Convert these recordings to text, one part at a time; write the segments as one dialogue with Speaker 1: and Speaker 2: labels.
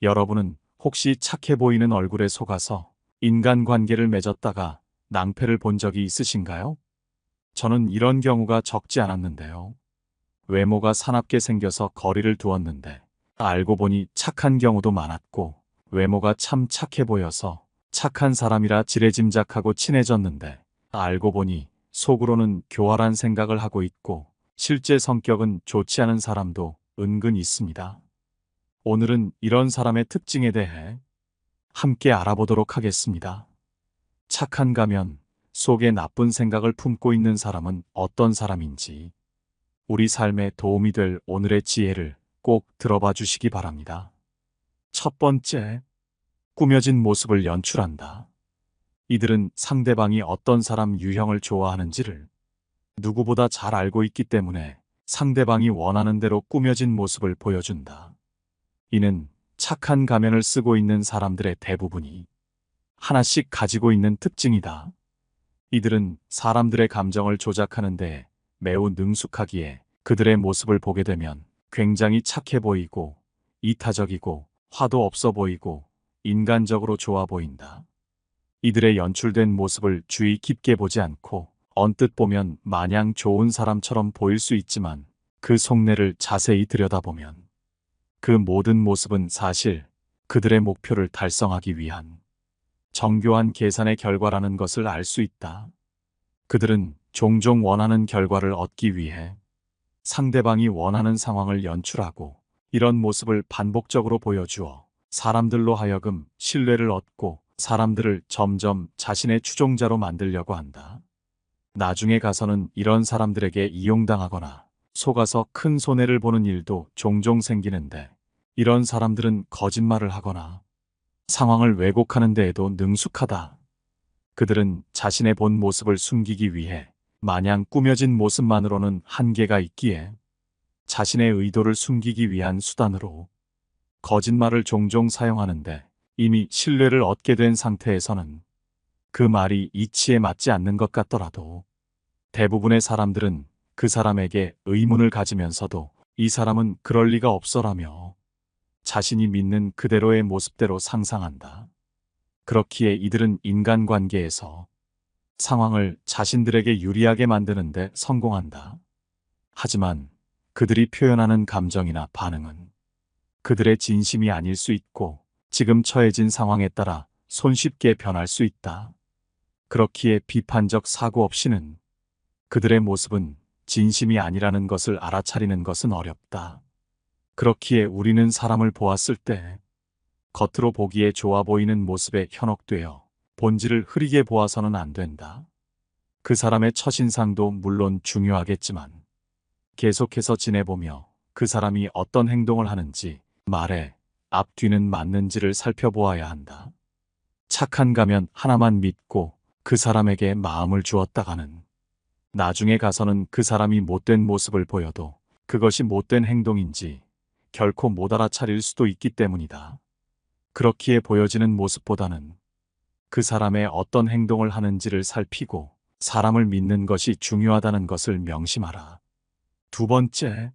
Speaker 1: 여러분은 혹시 착해 보이는 얼굴에 속아서 인간관계를 맺었다가 낭패를 본 적이 있으신가요? 저는 이런 경우가 적지 않았는데요. 외모가 사납게 생겨서 거리를 두었는데 알고 보니 착한 경우도 많았고, 외모가 참 착해 보여서 착한 사람이라 지레짐작하고 친해졌는데 알고 보니 속으로는 교활한 생각을 하고 있고 실제 성격은 좋지 않은 사람도 은근 있습니다. 오늘은 이런 사람의 특징에 대해 함께 알아보도록 하겠습니다. 착한 가면 속에 나쁜 생각을 품고 있는 사람은 어떤 사람인지, 우리 삶에 도움이 될 오늘의 지혜를 꼭 들어봐 주시기 바랍니다. 첫 번째, 꾸며진 모습을 연출한다. 이들은 상대방이 어떤 사람 유형을 좋아하는지를 누구보다 잘 알고 있기 때문에 상대방이 원하는 대로 꾸며진 모습을 보여준다. 이는 착한 가면을 쓰고 있는 사람들의 대부분이 하나씩 가지고 있는 특징이다. 이들은 사람들의 감정을 조작하는 데 매우 능숙하기에 그들의 모습을 보게 되면 굉장히 착해 보이고 이타적이고 화도 없어 보이고 인간적으로 좋아 보인다. 이들의 연출된 모습을 주의 깊게 보지 않고 언뜻 보면 마냥 좋은 사람처럼 보일 수 있지만 그 속내를 자세히 들여다보면 그 모든 모습은 사실 그들의 목표를 달성하기 위한 정교한 계산의 결과라는 것을 알 수 있다. 그들은 종종 원하는 결과를 얻기 위해 상대방이 원하는 상황을 연출하고 이런 모습을 반복적으로 보여주어 사람들로 하여금 신뢰를 얻고 사람들을 점점 자신의 추종자로 만들려고 한다. 나중에 가서는 이런 사람들에게 이용당하거나 속아서 큰 손해를 보는 일도 종종 생기는데, 이런 사람들은 거짓말을 하거나 상황을 왜곡하는 데에도 능숙하다. 그들은 자신의 본 모습을 숨기기 위해 마냥 꾸며진 모습만으로는 한계가 있기에 자신의 의도를 숨기기 위한 수단으로 거짓말을 종종 사용하는데, 이미 신뢰를 얻게 된 상태에서는 그 말이 이치에 맞지 않는 것 같더라도 대부분의 사람들은 그 사람에게 의문을 가지면서도 이 사람은 그럴 리가 없어라며 자신이 믿는 그대로의 모습대로 상상한다. 그렇기에 이들은 인간관계에서 상황을 자신들에게 유리하게 만드는데 성공한다. 하지만 그들이 표현하는 감정이나 반응은 그들의 진심이 아닐 수 있고 지금 처해진 상황에 따라 손쉽게 변할 수 있다. 그렇기에 비판적 사고 없이는 그들의 모습은 진심이 아니라는 것을 알아차리는 것은 어렵다. 그렇기에 우리는 사람을 보았을 때 겉으로 보기에 좋아 보이는 모습에 현혹되어 본질을 흐리게 보아서는 안 된다. 그 사람의 첫인상도 물론 중요하겠지만 계속해서 지내보며 그 사람이 어떤 행동을 하는지, 말에 앞뒤는 맞는지를 살펴보아야 한다. 착한 가면 하나만 믿고 그 사람에게 마음을 주었다가는 나중에 가서는 그 사람이 못된 모습을 보여도 그것이 못된 행동인지 결코 못 알아차릴 수도 있기 때문이다. 그렇기에 보여지는 모습보다는 그 사람의 어떤 행동을 하는지를 살피고 사람을 믿는 것이 중요하다는 것을 명심하라. 두 번째,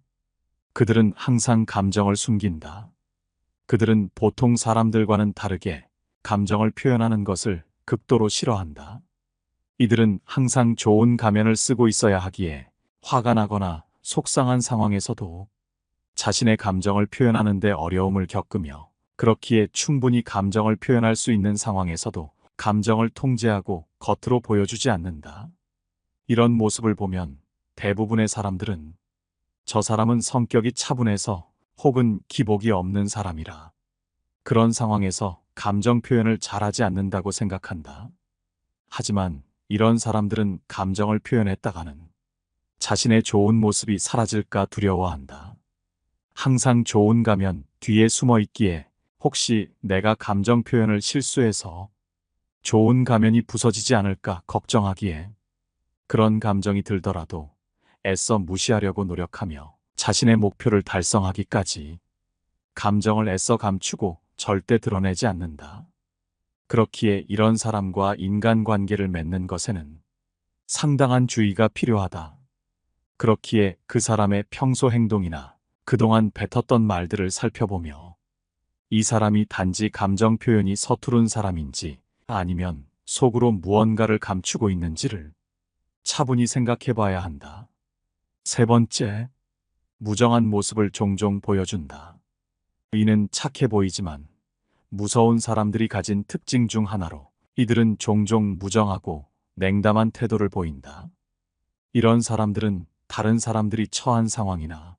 Speaker 1: 그들은 항상 감정을 숨긴다. 그들은 보통 사람들과는 다르게 감정을 표현하는 것을 극도로 싫어한다. 이들은 항상 좋은 가면을 쓰고 있어야 하기에 화가 나거나 속상한 상황에서도 자신의 감정을 표현하는 데 어려움을 겪으며, 그렇기에 충분히 감정을 표현할 수 있는 상황에서도 감정을 통제하고 겉으로 보여주지 않는다. 이런 모습을 보면 대부분의 사람들은 저 사람은 성격이 차분해서 혹은 기복이 없는 사람이라 그런 상황에서 감정 표현을 잘하지 않는다고 생각한다. 하지만 이런 사람들은 감정을 표현했다가는 자신의 좋은 모습이 사라질까 두려워한다. 항상 좋은 가면 뒤에 숨어 있기에 혹시 내가 감정 표현을 실수해서 좋은 가면이 부서지지 않을까 걱정하기에 그런 감정이 들더라도 애써 무시하려고 노력하며 자신의 목표를 달성하기까지 감정을 애써 감추고 절대 드러내지 않는다. 그렇기에 이런 사람과 인간관계를 맺는 것에는 상당한 주의가 필요하다. 그렇기에 그 사람의 평소 행동이나 그동안 뱉었던 말들을 살펴보며 이 사람이 단지 감정 표현이 서투른 사람인지 아니면 속으로 무언가를 감추고 있는지를 차분히 생각해 봐야 한다. 세 번째, 무정한 모습을 종종 보여준다. 이는 착해 보이지만 무서운 사람들이 가진 특징 중 하나로 이들은 종종 무정하고 냉담한 태도를 보인다. 이런 사람들은 다른 사람들이 처한 상황이나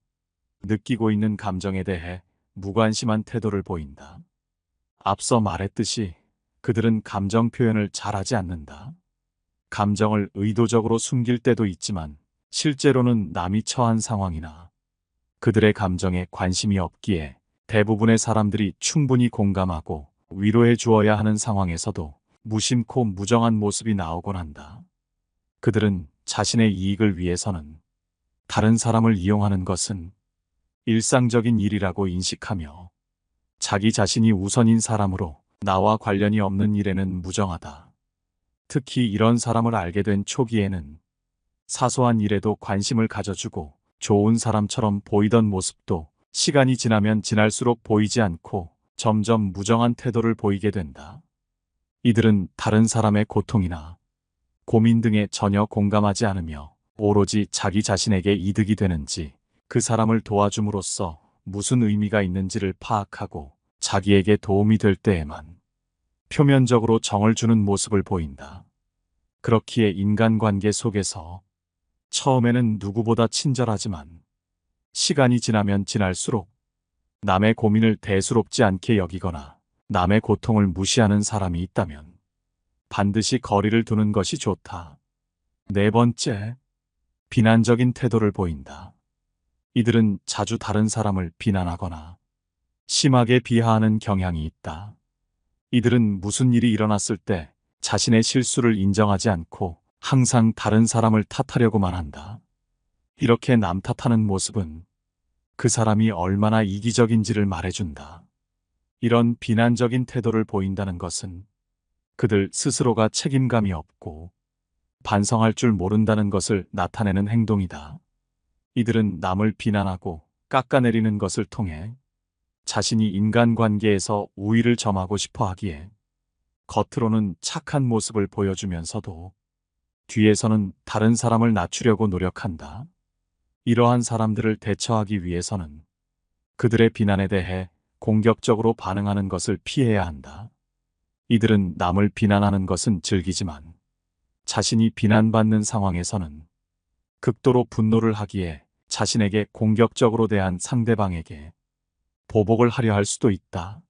Speaker 1: 느끼고 있는 감정에 대해 무관심한 태도를 보인다. 앞서 말했듯이 그들은 감정 표현을 잘하지 않는다. 감정을 의도적으로 숨길 때도 있지만 실제로는 남이 처한 상황이나 그들의 감정에 관심이 없기에 대부분의 사람들이 충분히 공감하고 위로해 주어야 하는 상황에서도 무심코 무정한 모습이 나오곤 한다. 그들은 자신의 이익을 위해서는 다른 사람을 이용하는 것은 일상적인 일이라고 인식하며 자기 자신이 우선인 사람으로 나와 관련이 없는 일에는 무정하다. 특히 이런 사람을 알게 된 초기에는 사소한 일에도 관심을 가져주고 좋은 사람처럼 보이던 모습도 시간이 지나면 지날수록 보이지 않고 점점 무정한 태도를 보이게 된다. 이들은 다른 사람의 고통이나 고민 등에 전혀 공감하지 않으며 오로지 자기 자신에게 이득이 되는지 그 사람을 도와줌으로써 무슨 의미가 있는지를 파악하고 자기에게 도움이 될 때에만 표면적으로 정을 주는 모습을 보인다. 그렇기에 인간관계 속에서 처음에는 누구보다 친절하지만 시간이 지나면 지날수록 남의 고민을 대수롭지 않게 여기거나 남의 고통을 무시하는 사람이 있다면 반드시 거리를 두는 것이 좋다. 네 번째, 비난적인 태도를 보인다. 이들은 자주 다른 사람을 비난하거나 심하게 비하하는 경향이 있다. 이들은 무슨 일이 일어났을 때 자신의 실수를 인정하지 않고 항상 다른 사람을 탓하려고만 한다. 이렇게 남 탓하는 모습은 그 사람이 얼마나 이기적인지를 말해준다. 이런 비난적인 태도를 보인다는 것은 그들 스스로가 책임감이 없고 반성할 줄 모른다는 것을 나타내는 행동이다. 이들은 남을 비난하고 깎아내리는 것을 통해 자신이 인간관계에서 우위를 점하고 싶어 하기에 겉으로는 착한 모습을 보여주면서도 뒤에서는 다른 사람을 낮추려고 노력한다. 이러한 사람들을 대처하기 위해서는 그들의 비난에 대해 공격적으로 반응하는 것을 피해야 한다. 이들은 남을 비난하는 것은 즐기지만 자신이 비난받는 상황에서는 극도로 분노를 하기에 자신에게 공격적으로 대한 상대방에게 보복을 하려 할 수도 있다.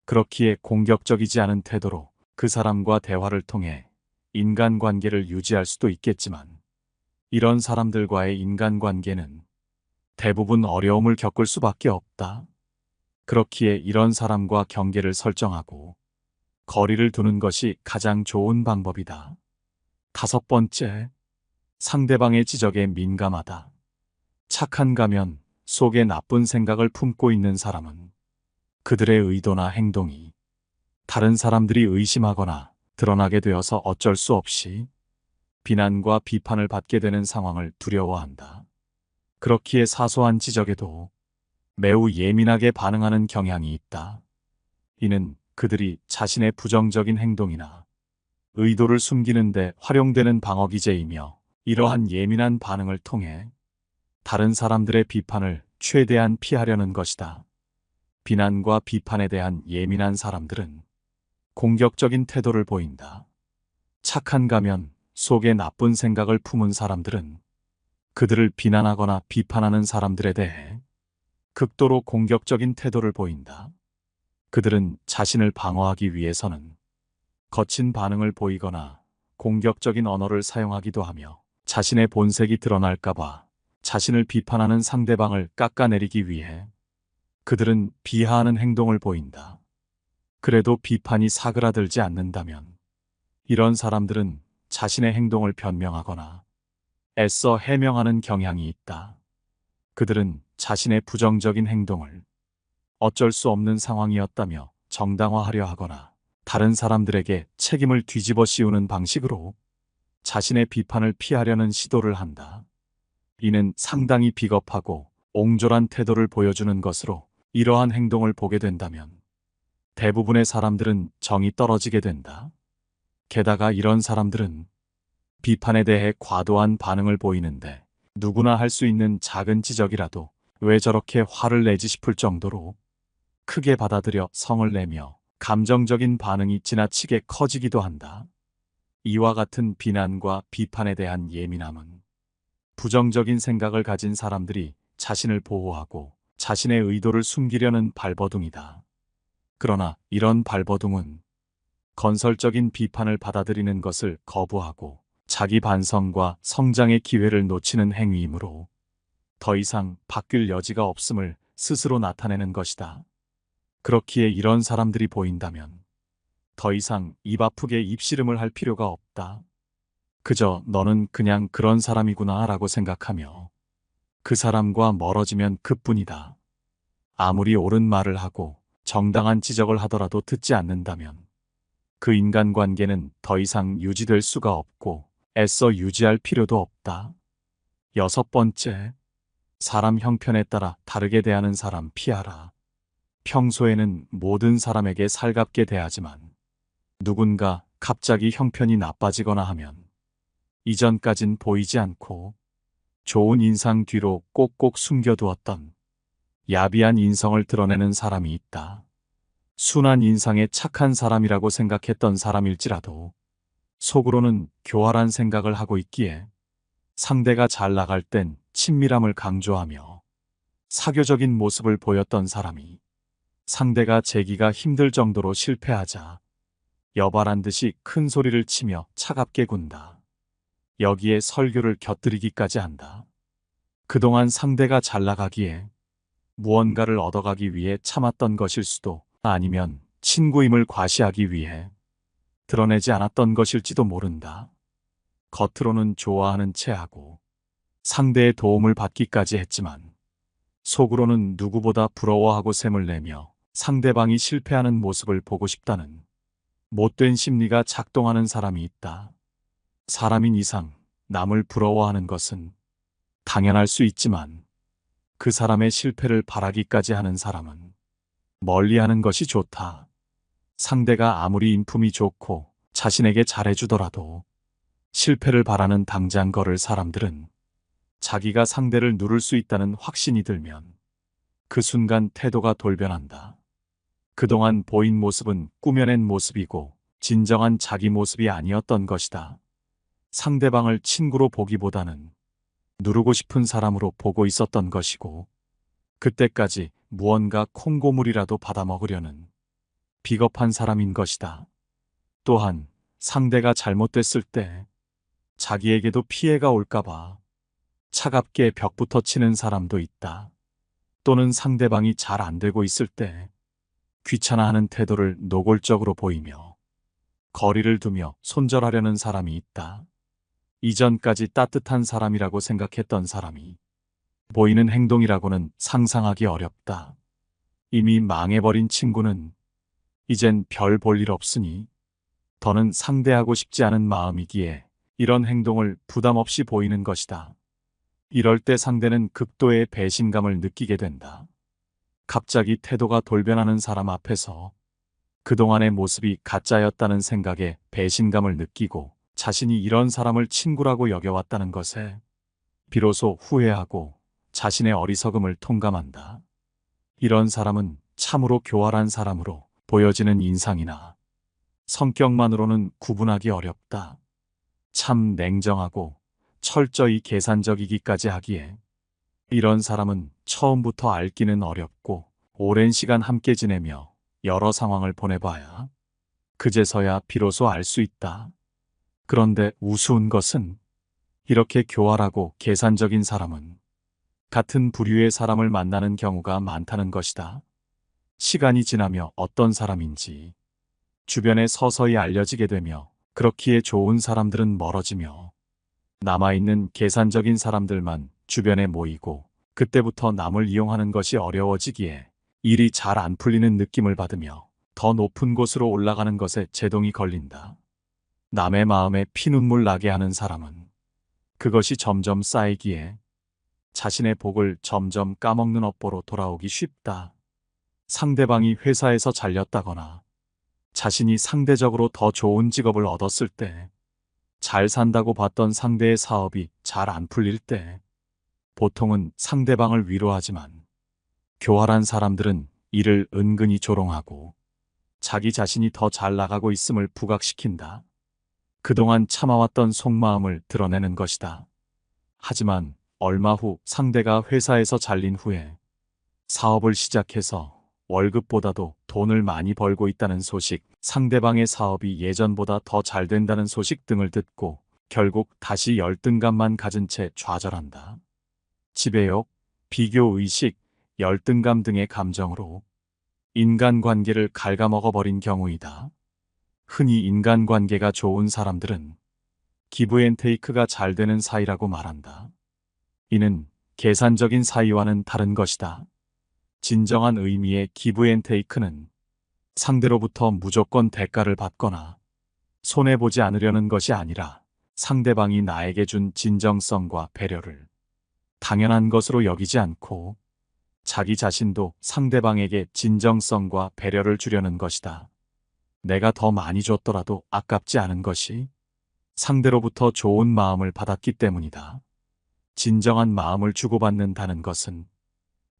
Speaker 1: 그렇기에 공격적이지 않은 태도로 그 사람과 대화를 통해 인간관계를 유지할 수도 있겠지만 이런 사람들과의 인간관계는 대부분 어려움을 겪을 수밖에 없다. 그렇기에 이런 사람과 경계를 설정하고 거리를 두는 것이 가장 좋은 방법이다. 다섯 번째, 상대방의 지적에 민감하다. 착한 가면 속에 나쁜 생각을 품고 있는 사람은 그들의 의도나 행동이 다른 사람들이 의심하거나 드러나게 되어서 어쩔 수 없이 비난과 비판을 받게 되는 상황을 두려워한다. 그렇기에 사소한 지적에도 매우 예민하게 반응하는 경향이 있다. 이는 그들이 자신의 부정적인 행동이나 의도를 숨기는데 활용되는 방어 기제이며 이러한 예민한 반응을 통해 다른 사람들의 비판을 최대한 피하려는 것이다. 비난과 비판에 대한 예민한 사람들은 공격적인 태도를 보인다. 착한 가면 속에 나쁜 생각을 품은 사람들은 그들을 비난하거나 비판하는 사람들에 대해 극도로 공격적인 태도를 보인다. 그들은 자신을 방어하기 위해서는 거친 반응을 보이거나 공격적인 언어를 사용하기도 하며 자신의 본색이 드러날까봐 자신을 비판하는 상대방을 깎아내리기 위해 그들은 비하하는 행동을 보인다. 그래도 비판이 사그라들지 않는다면 이런 사람들은 자신의 행동을 변명하거나 애써 해명하는 경향이 있다. 그들은 자신의 부정적인 행동을 어쩔 수 없는 상황이었다며 정당화하려 하거나 다른 사람들에게 책임을 뒤집어 씌우는 방식으로 자신의 비판을 피하려는 시도를 한다. 이는 상당히 비겁하고 옹졸한 태도를 보여주는 것으로 이러한 행동을 보게 된다면 대부분의 사람들은 정이 떨어지게 된다. 게다가 이런 사람들은 비판에 대해 과도한 반응을 보이는데 누구나 할 수 있는 작은 지적이라도 왜 저렇게 화를 내지 싶을 정도로 크게 받아들여 성을 내며 감정적인 반응이 지나치게 커지기도 한다. 이와 같은 비난과 비판에 대한 예민함은 부정적인 생각을 가진 사람들이 자신을 보호하고 자신의 의도를 숨기려는 발버둥이다. 그러나 이런 발버둥은 건설적인 비판을 받아들이는 것을 거부하고 자기 반성과 성장의 기회를 놓치는 행위이므로 더 이상 바뀔 여지가 없음을 스스로 나타내는 것이다. 그렇기에 이런 사람들이 보인다면 더 이상 입 아프게 입씨름을 할 필요가 없다. 그저 너는 그냥 그런 사람이구나 라고 생각하며 그 사람과 멀어지면 그뿐이다. 아무리 옳은 말을 하고 정당한 지적을 하더라도 듣지 않는다면 그 인간관계는 더 이상 유지될 수가 없고 애써 유지할 필요도 없다. 6번째, 사람 형편에 따라 다르게 대하는 사람 피하라. 평소에는 모든 사람에게 살갑게 대하지만 누군가 갑자기 형편이 나빠지거나 하면 이전까진 보이지 않고 좋은 인상 뒤로 꼭꼭 숨겨두었던 야비한 인성을 드러내는 사람이 있다. 순한 인상의 착한 사람이라고 생각했던 사람일지라도 속으로는 교활한 생각을 하고 있기에 상대가 잘 나갈 땐 친밀함을 강조하며 사교적인 모습을 보였던 사람이 상대가 재기가 힘들 정도로 실패하자 여발한 듯이 큰 소리를 치며 차갑게 군다. 여기에 설교를 곁들이기까지 한다. 그동안 상대가 잘 나가기에 무언가를 얻어가기 위해 참았던 것일 수도 아니면 친구임을 과시하기 위해 드러내지 않았던 것일지도 모른다. 겉으로는 좋아하는 체하고 상대의 도움을 받기까지 했지만 속으로는 누구보다 부러워하고 샘을 내며 상대방이 실패하는 모습을 보고 싶다는 못된 심리가 작동하는 사람이 있다. 사람인 이상 남을 부러워하는 것은 당연할 수 있지만 그 사람의 실패를 바라기까지 하는 사람은 멀리하는 것이 좋다. 상대가 아무리 인품이 좋고 자신에게 잘해주더라도 실패를 바라는 당장 걸을 사람들은 자기가 상대를 누를 수 있다는 확신이 들면 그 순간 태도가 돌변한다. 그동안 보인 모습은 꾸며낸 모습이고 진정한 자기 모습이 아니었던 것이다. 상대방을 친구로 보기보다는 누르고 싶은 사람으로 보고 있었던 것이고 그때까지 무언가 콩고물이라도 받아먹으려는 비겁한 사람인 것이다. 또한 상대가 잘못됐을 때 자기에게도 피해가 올까봐 차갑게 벽부터 치는 사람도 있다. 또는 상대방이 잘 안 되고 있을 때 귀찮아하는 태도를 노골적으로 보이며 거리를 두며 손절하려는 사람이 있다. 이전까지 따뜻한 사람이라고 생각했던 사람이 보이는 행동이라고는 상상하기 어렵다. 이미 망해버린 친구는 이젠 별 볼 일 없으니 더는 상대하고 싶지 않은 마음이기에 이런 행동을 부담 없이 보이는 것이다. 이럴 때 상대는 극도의 배신감을 느끼게 된다. 갑자기 태도가 돌변하는 사람 앞에서 그동안의 모습이 가짜였다는 생각에 배신감을 느끼고 자신이 이런 사람을 친구라고 여겨왔다는 것에 비로소 후회하고 자신의 어리석음을 통감한다. 이런 사람은 참으로 교활한 사람으로 보여지는 인상이나 성격만으로는 구분하기 어렵다. 참 냉정하고 철저히 계산적이기까지 하기에 이런 사람은 처음부터 알기는 어렵고 오랜 시간 함께 지내며 여러 상황을 보내봐야 그제서야 비로소 알 수 있다. 그런데 우스운 것은 이렇게 교활하고 계산적인 사람은 같은 부류의 사람을 만나는 경우가 많다는 것이다. 시간이 지나며 어떤 사람인지 주변에 서서히 알려지게 되며 그렇기에 좋은 사람들은 멀어지며 남아있는 계산적인 사람들만 주변에 모이고 그때부터 남을 이용하는 것이 어려워지기에 일이 잘 안 풀리는 느낌을 받으며 더 높은 곳으로 올라가는 것에 제동이 걸린다. 남의 마음에 피눈물 나게 하는 사람은 그것이 점점 쌓이기에 자신의 복을 점점 까먹는 업보로 돌아오기 쉽다. 상대방이 회사에서 잘렸다거나 자신이 상대적으로 더 좋은 직업을 얻었을 때, 잘 산다고 봤던 상대의 사업이 잘 안 풀릴 때, 보통은 상대방을 위로하지만 교활한 사람들은 이를 은근히 조롱하고 자기 자신이 더 잘 나가고 있음을 부각시킨다. 그동안 참아왔던 속마음을 드러내는 것이다. 하지만 얼마 후 상대가 회사에서 잘린 후에 사업을 시작해서 월급보다도 돈을 많이 벌고 있다는 소식, 상대방의 사업이 예전보다 더 잘 된다는 소식 등을 듣고 결국 다시 열등감만 가진 채 좌절한다. 지배욕, 비교의식, 열등감 등의 감정으로 인간관계를 갉아먹어버린 경우이다. 흔히 인간관계가 좋은 사람들은 기브앤테이크가 잘 되는 사이라고 말한다. 이는 계산적인 사이와는 다른 것이다. 진정한 의미의 기브앤테이크는 상대로부터 무조건 대가를 받거나 손해보지 않으려는 것이 아니라 상대방이 나에게 준 진정성과 배려를 당연한 것으로 여기지 않고 자기 자신도 상대방에게 진정성과 배려를 주려는 것이다. 내가 더 많이 줬더라도 아깝지 않은 것이 상대로부터 좋은 마음을 받았기 때문이다. 진정한 마음을 주고받는다는 것은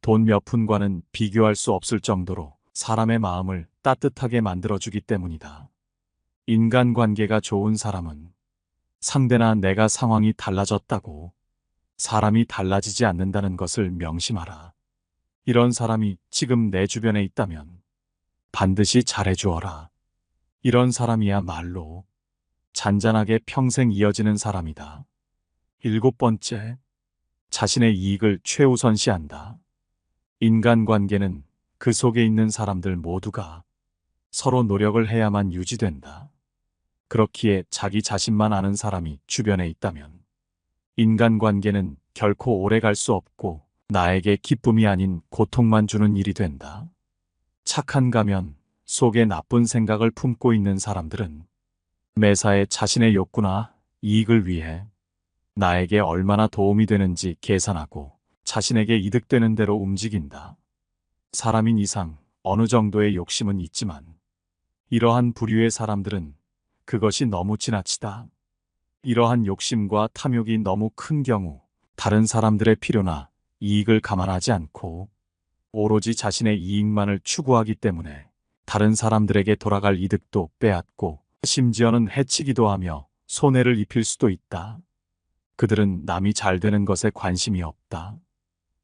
Speaker 1: 돈 몇 푼과는 비교할 수 없을 정도로 사람의 마음을 따뜻하게 만들어주기 때문이다. 인간관계가 좋은 사람은 상대나 내가 상황이 달라졌다고 사람이 달라지지 않는다는 것을 명심하라. 이런 사람이 지금 내 주변에 있다면 반드시 잘해주어라. 이런 사람이야말로 잔잔하게 평생 이어지는 사람이다. 7번째, 자신의 이익을 최우선시한다. 인간관계는 그 속에 있는 사람들 모두가 서로 노력을 해야만 유지된다. 그렇기에 자기 자신만 아는 사람이 주변에 있다면 인간관계는 결코 오래 갈 수 없고 나에게 기쁨이 아닌 고통만 주는 일이 된다. 착한 가면 속에 나쁜 생각을 품고 있는 사람들은 매사에 자신의 욕구나 이익을 위해 나에게 얼마나 도움이 되는지 계산하고 자신에게 이득되는 대로 움직인다. 사람인 이상 어느 정도의 욕심은 있지만 이러한 부류의 사람들은 그것이 너무 지나치다. 이러한 욕심과 탐욕이 너무 큰 경우 다른 사람들의 필요나 이익을 감안하지 않고 오로지 자신의 이익만을 추구하기 때문에 다른 사람들에게 돌아갈 이득도 빼앗고 심지어는 해치기도 하며 손해를 입힐 수도 있다. 그들은 남이 잘 되는 것에 관심이 없다.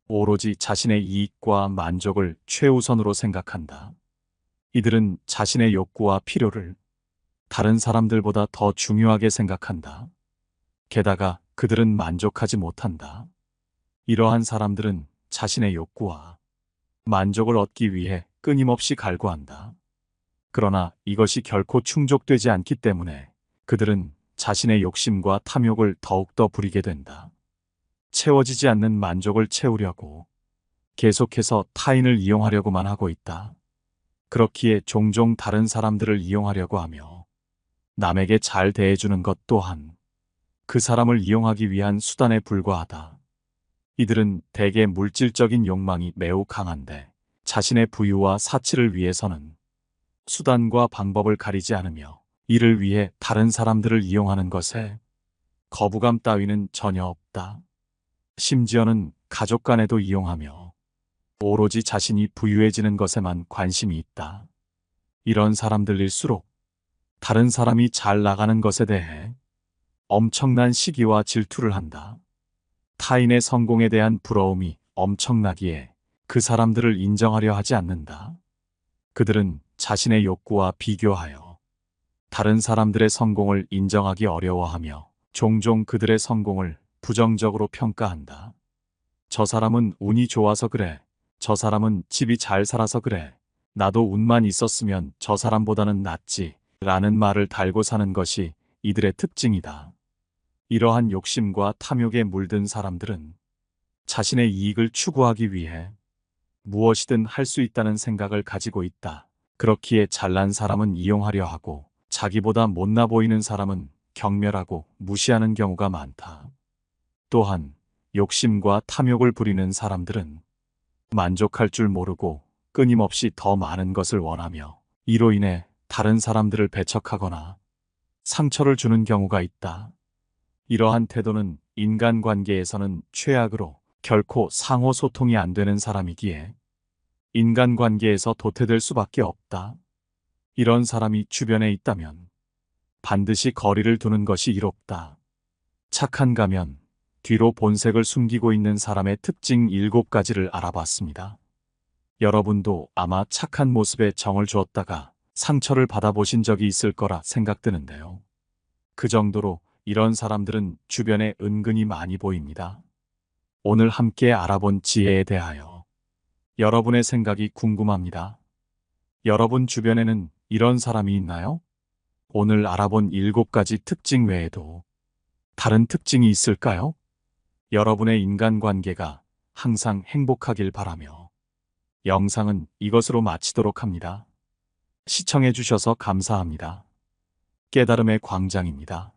Speaker 1: 오로지 자신의 이익과 만족을 최우선으로 생각한다. 이들은 자신의 욕구와 필요를 다른 사람들보다 더 중요하게 생각한다. 게다가 그들은 만족하지 못한다. 이러한 사람들은 자신의 욕구와 만족을 얻기 위해 끊임없이 갈구한다. 그러나 이것이 결코 충족되지 않기 때문에 그들은 자신의 욕심과 탐욕을 더욱더 부리게 된다. 채워지지 않는 만족을 채우려고 계속해서 타인을 이용하려고만 하고 있다. 그렇기에 종종 다른 사람들을 이용하려고 하며 남에게 잘 대해주는 것 또한 그 사람을 이용하기 위한 수단에 불과하다. 이들은 대개 물질적인 욕망이 매우 강한데 자신의 부유와 사치를 위해서는 수단과 방법을 가리지 않으며 이를 위해 다른 사람들을 이용하는 것에 거부감 따위는 전혀 없다. 심지어는 가족 간에도 이용하며 오로지 자신이 부유해지는 것에만 관심이 있다. 이런 사람들일수록 다른 사람이 잘 나가는 것에 대해 엄청난 시기와 질투를 한다. 타인의 성공에 대한 부러움이 엄청나기에 그 사람들을 인정하려 하지 않는다. 그들은 자신의 욕구와 비교하여 다른 사람들의 성공을 인정하기 어려워하며 종종 그들의 성공을 부정적으로 평가한다. 저 사람은 운이 좋아서 그래. 저 사람은 집이 잘 살아서 그래. 나도 운만 있었으면 저 사람보다는 낫지. 라는 말을 달고 사는 것이 이들의 특징이다. 이러한 욕심과 탐욕에 물든 사람들은 자신의 이익을 추구하기 위해 무엇이든 할 수 있다는 생각을 가지고 있다. 그렇기에 잘난 사람은 이용하려 하고 자기보다 못나 보이는 사람은 경멸하고 무시하는 경우가 많다. 또한 욕심과 탐욕을 부리는 사람들은 만족할 줄 모르고 끊임없이 더 많은 것을 원하며 이로 인해 다른 사람들을 배척하거나 상처를 주는 경우가 있다. 이러한 태도는 인간관계에서는 최악으로 결코 상호 소통이 안 되는 사람이기에 인간관계에서 도태될 수밖에 없다. 이런 사람이 주변에 있다면 반드시 거리를 두는 것이 이롭다. 착한 가면, 뒤로 본색을 숨기고 있는 사람의 특징 7가지를 알아봤습니다. 여러분도 아마 착한 모습에 정을 주었다가 상처를 받아보신 적이 있을 거라 생각드는데요. 그 정도로 이런 사람들은 주변에 은근히 많이 보입니다. 오늘 함께 알아본 지혜에 대하여 여러분의 생각이 궁금합니다. 여러분 주변에는 이런 사람이 있나요? 오늘 알아본 7가지 특징 외에도 다른 특징이 있을까요? 여러분의 인간관계가 항상 행복하길 바라며 영상은 이것으로 마치도록 합니다. 시청해 주셔서 감사합니다. 깨달음의 광장입니다.